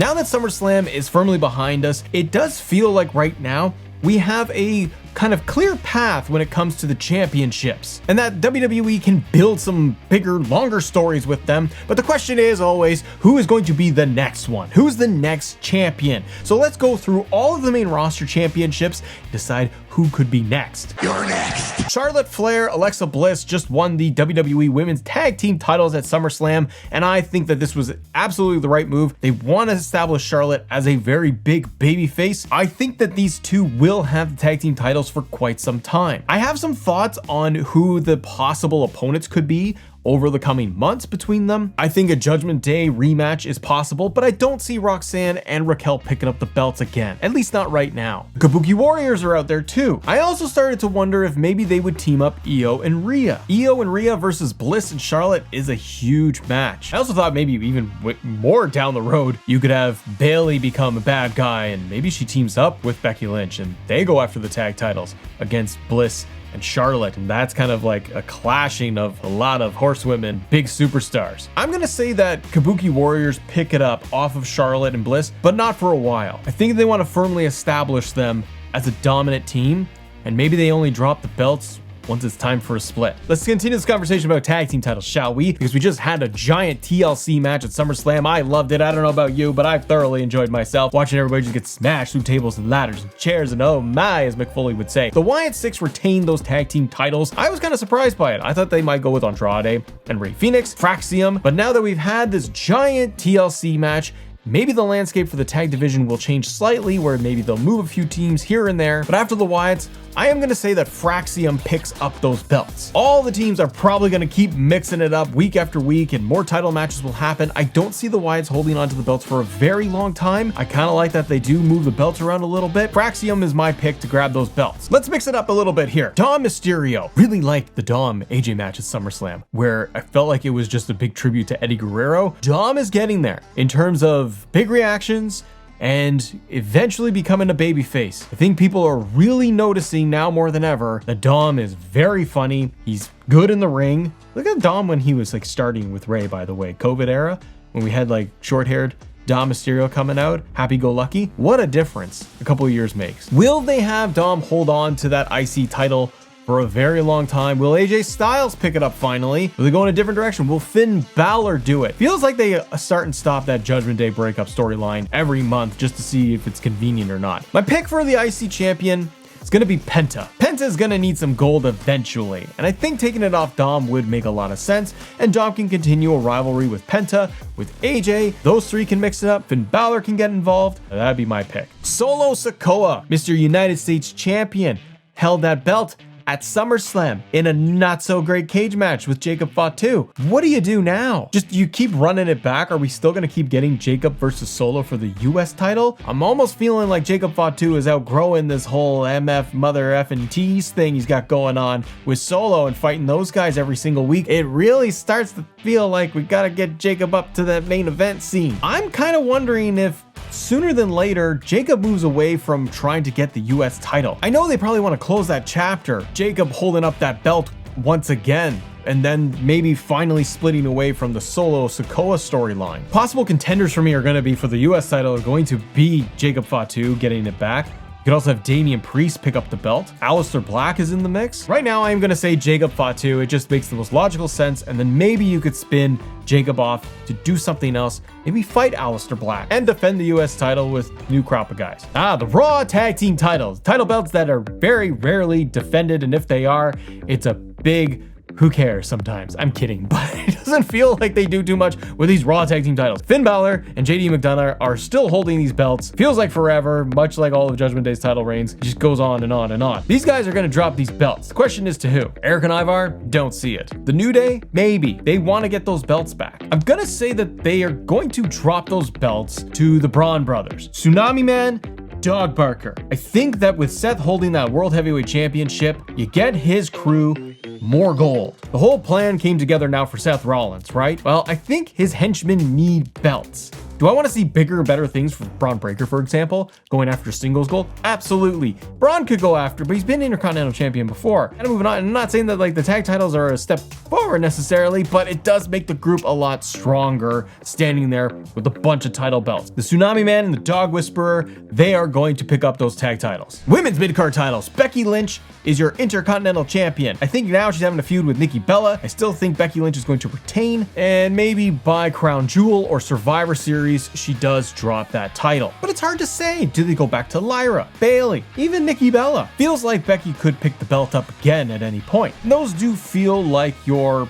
Now that SummerSlam is firmly behind us, it does feel like right now we have a kind of clear path when it comes to the championships, and that WWE can build some bigger, longer stories with them. But the question is always, who is going to be the next one? Who's the next champion? So let's go through all of the main roster championships and decide who could be next. You're next. Charlotte Flair, Alexa Bliss just won the WWE Women's Tag Team titles at SummerSlam, and I think that this was absolutely the right move. They want to establish Charlotte as a very big babyface. I think that these two will have the tag team titles for quite some time. I have some thoughts on who the possible opponents could be over the coming months between them. I think a Judgment Day rematch is possible, but I don't see Roxanne and Raquel picking up the belts again, at least not right now. The Kabuki Warriors are out there too. I also started to wonder if maybe they would team up Io and Rhea. Io and Rhea versus Bliss and Charlotte is a huge match. I also thought maybe even more down the road, you could have Bayley become a bad guy and maybe she teams up with Becky Lynch and they go after the tag titles against Bliss and Charlotte, and that's kind of like a clashing of a lot of horsewomen, big superstars. I'm gonna say that Kabuki Warriors pick it up off of Charlotte and Bliss, but not for a while. I think they want to firmly establish them as a dominant team, and maybe they only drop the belts once it's time for a split. Let's continue this conversation about tag team titles, shall we? Because we just had a giant TLC match at SummerSlam. I loved it. I don't know about you, but I thoroughly enjoyed myself watching everybody just get smashed through tables and ladders and chairs and oh my, as Mick Foley would say. The Wyatt Six retained those tag team titles. I was kind of surprised by it. I thought they might go with Andrade and Rey Fenix, Fraxium, but now that we've had this giant TLC match, maybe the landscape for the tag division will change slightly, where maybe they'll move a few teams here and there. But after the Wyatts, I am going to say that Fraxium picks up those belts. All the teams are probably going to keep mixing it up week after week, and more title matches will happen. I don't see the Wyatts holding onto the belts for a very long time. I kind of like that they do move the belts around a little bit. Fraxium is my pick to grab those belts. Let's mix it up a little bit here. Dom Mysterio. Really liked the Dom AJ match at SummerSlam, where I felt like it was just a big tribute to Eddie Guerrero. Dom is getting there in terms of big reactions and eventually becoming a babyface. I think people are really noticing now more than ever that Dom is very funny. He's good in the ring. Look at Dom when he was like starting with Ray, by the way, COVID era, when we had like short-haired Dom Mysterio coming out, happy-go-lucky. What a difference a couple of years makes. Will they have Dom hold on to that IC title for a very long time? Will AJ Styles pick it up finally? Will they go in a different direction? Will Finn Balor do it? Feels like they start and stop that Judgment Day breakup storyline every month just to see if it's convenient or not. My pick for the IC champion is going to be Penta. Penta is going to need some gold eventually, and I think taking it off Dom would make a lot of sense, and Dom can continue a rivalry with Penta, with AJ. Those three can mix it up. Finn Balor can get involved. That'd be my pick. Solo Sikoa, Mr. United States Champion, held that belt at SummerSlam in a not so great cage match with Jacob Fatu. What do you do now? Just you keep running it back? Are we still gonna keep getting Jacob versus Solo for the US title? I'm almost feeling like Jacob Fatu is outgrowing this whole MF mother effing tease thing he's got going on with Solo and fighting those guys every single week. It really starts to feel like we gotta get Jacob up to that main event scene. I'm kind of wondering if sooner than later, Jacob moves away from trying to get the US title. I know they probably want to close that chapter, Jacob holding up that belt once again, and then maybe finally splitting away from the Solo Sikoa storyline. Possible contenders for me are going to be for the US title are going to be Jacob Fatu getting it back. You could also have Damian Priest pick up the belt. Aleister Black is in the mix. Right now, I'm going to say Jacob Fatu. It just makes the most logical sense. And then maybe you could spin Jacob off to do something else. Maybe fight Aleister Black and defend the US title with new crop of guys. The Raw Tag Team titles. Title belts that are very rarely defended. And if they are, it's a big who cares sometimes. I'm kidding, but it doesn't feel like they do too much with these Raw Tag Team titles. Finn Balor and JD McDonough are still holding these belts. Feels like forever, much like all of Judgment Day's title reigns. It just goes on and on and on. These guys are going to drop these belts. The question is to who? Eric and Ivar? Don't see it. The New Day? Maybe. They want to get those belts back. I'm going to say that they are going to drop those belts to the Braun Brothers. Tsunami Man, Dog Barker. I think that with Seth holding that World Heavyweight Championship, you get his crew more gold. The whole plan came together now for Seth Rollins, right? Well, I think his henchmen need belts. Do I want to see bigger and better things for Braun Breaker, for example, going after singles gold? Absolutely. Braun could go after, but he's been Intercontinental Champion before. And moving on, I'm not saying that like the tag titles are a step forward necessarily, but it does make the group a lot stronger standing there with a bunch of title belts. The Tsunami Man and the Dog Whisperer, they are going to pick up those tag titles. Women's mid-card titles. Becky Lynch is your Intercontinental Champion. I think now she's having a feud with Nikki Bella. I still think Becky Lynch is going to retain, and maybe by Crown Jewel or Survivor Series, she does drop that title. But it's hard to say. Do they go back to Lyra, Bayley, even Nikki Bella? Feels like Becky could pick the belt up again at any point. And those do feel like your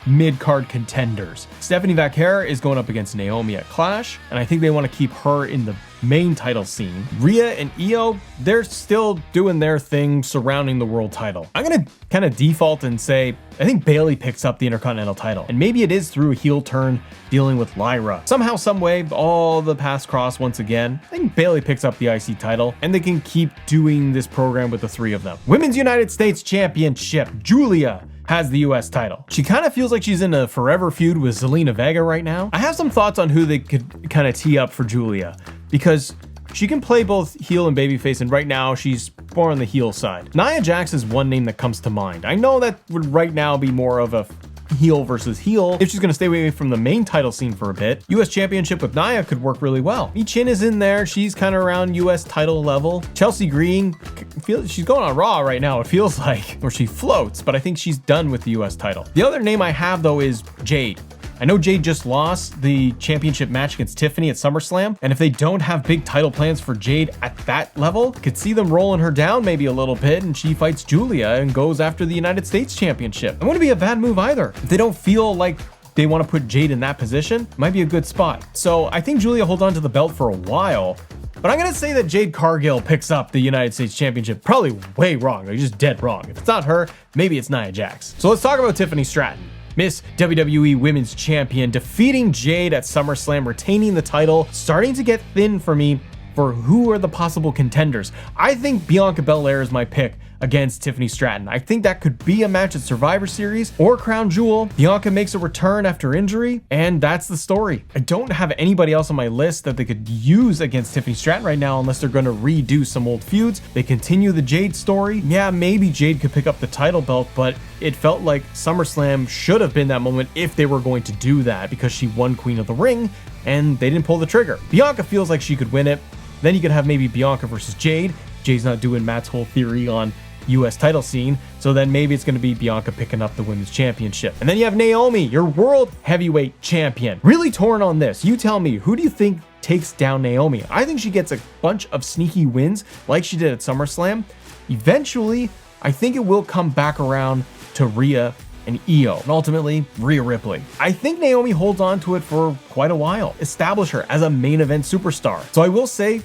mid-card contenders. Stephanie Vaquer is going up against Naomi at Clash, and I think they want to keep her in the main title scene. Rhea and Io, they're still doing their thing surrounding the world title. I'm gonna kind of default and say I think Bayley picks up the Intercontinental title, and maybe it is through a heel turn dealing with Lyra. Somehow, some way, all the paths cross once again. I think Bayley picks up the IC title, and they can keep doing this program with the three of them. Women's United States Championship, Julia has the US title. She kind of feels like she's in a forever feud with Zelina Vega right now. I have some thoughts on who they could kind of tee up for Julia, because she can play both heel and babyface, and right now she's more on the heel side. Nia Jax is one name that comes to mind. I know that would right now be more of a heel versus heel if she's going to stay away from the main title scene for a bit. US Championship with Nia could work really well. Michin is in there. She's kind of around US title level. Chelsea Green, she's going on Raw right now, it feels like, or she floats, but I think she's done with the US title. The other name I have though is Jade. I know Jade just lost the championship match against Tiffany at SummerSlam, and if they don't have big title plans for Jade at that level, could see them rolling her down maybe a little bit, and she fights Julia and goes after the United States Championship. It wouldn't be a bad move either. If they don't feel like they want to put Jade in that position, it might be a good spot. So I think Julia holds on to the belt for a while, but I'm going to say that Jade Cargill picks up the United States Championship. Probably way wrong. They're just dead wrong. If it's not her, maybe it's Nia Jax. So let's talk about Tiffany Stratton. Miss WWE Women's Champion, defeating Jade at SummerSlam, retaining the title, starting to get thin for me for who are the possible contenders. I think Bianca Belair is my pick against Tiffany Stratton. I think that could be a match at Survivor Series or Crown Jewel. Bianca makes a return after injury, and that's the story. I don't have anybody else on my list that they could use against Tiffany Stratton right now unless they're going to redo some old feuds. They continue the Jade story. Yeah, maybe Jade could pick up the title belt, but it felt like SummerSlam should have been that moment if they were going to do that, because she won Queen of the Ring and they didn't pull the trigger. Bianca feels like she could win it. Then you could have maybe Bianca versus Jade. Jade's not doing Matt's whole theory on US title scene, so then maybe it's going to be Bianca picking up the women's championship. And then you have Naomi, your world heavyweight champion. Really torn on this. You tell me, who do you think takes down Naomi? I think she gets a bunch of sneaky wins like she did at SummerSlam. Eventually, I think it will come back around to Rhea and Io, and ultimately Rhea Ripley. I think Naomi holds on to it for quite a while, establish her as a main event superstar. So I will say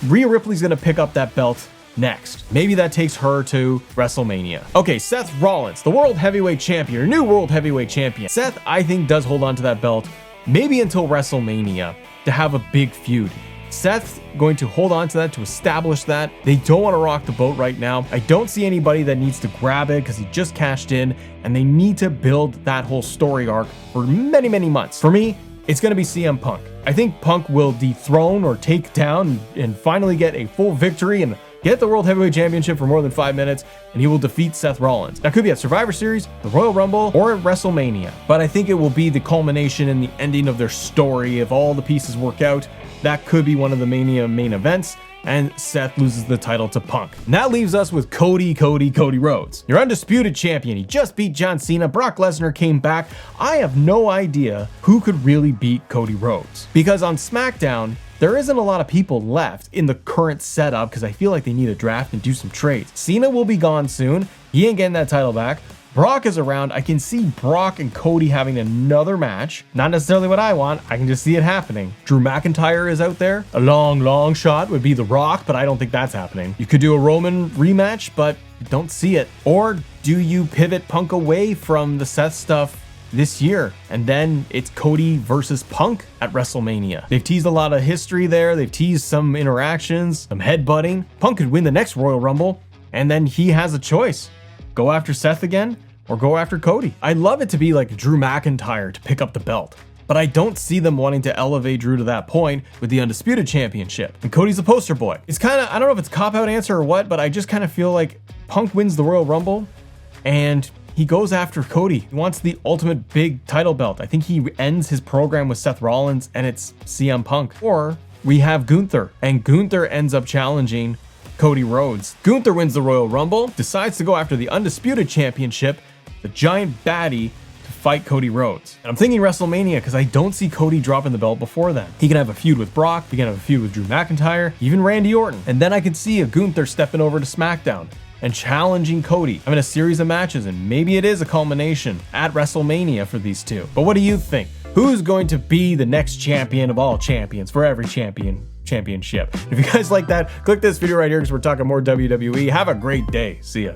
Rhea Ripley's going to pick up that belt next. Maybe that takes her to WrestleMania. Okay, Seth Rollins, the world heavyweight champion, new world heavyweight champion. Seth, I think, does hold on to that belt maybe until WrestleMania to have a big feud. Seth's going to hold on to that to establish that. They don't want to rock the boat right now. I don't see anybody that needs to grab it because he just cashed in, and they need to build that whole story arc for many, many months. For me, it's going to be CM Punk. I think Punk will dethrone or take down and finally get a full victory and get the World Heavyweight Championship for more than 5 minutes, and he will defeat Seth Rollins. That could be at Survivor Series, the Royal Rumble, or at WrestleMania. But I think it will be the culmination and the ending of their story. If all the pieces work out, that could be one of the Mania main events, and Seth loses the title to Punk. And that leaves us with Cody Rhodes, your undisputed champion. He just beat John Cena. Brock Lesnar came back. I have no idea who could really beat Cody Rhodes, because on SmackDown, there isn't a lot of people left in the current setup because I feel like they need a draft and do some trades. Cena will be gone soon. He ain't getting that title back. Brock is around. I can see Brock and Cody having another match. Not necessarily what I want. I can just see it happening. Drew McIntyre is out there. A long shot would be The Rock, but I don't think that's happening. You could do a Roman rematch, but don't see it. Or do you pivot Punk away from the Seth stuff this year, and then it's Cody versus Punk at WrestleMania? They've teased a lot of history there. They've teased some interactions, some headbutting. Punk could win the next Royal Rumble, and then he has a choice. Go after Seth again or go after Cody. I'd love it to be like Drew McIntyre to pick up the belt, but I don't see them wanting to elevate Drew to that point with the Undisputed Championship. And Cody's a poster boy. It's kind of, I don't know if it's a cop-out answer or what, but I just kind of feel like Punk wins the Royal Rumble and he goes after Cody. He wants the ultimate big title belt. I think he ends his program with Seth Rollins and it's CM Punk. Or we have Gunther, and Gunther ends up challenging Cody Rhodes. Gunther wins the Royal Rumble, decides to go after the Undisputed Championship, the giant baddie, to fight Cody Rhodes. And I'm thinking WrestleMania because I don't see Cody dropping the belt before then. He can have a feud with Brock, he can have a feud with Drew McIntyre, even Randy Orton. And then I can see a Gunther stepping over to SmackDown and challenging Cody, having a series of matches, and maybe it is a culmination at WrestleMania for these two. But what do you think? Who's going to be the next champion of all champions for every championship? If you guys like that, click this video right here because we're talking more WWE. Have a great day. See ya.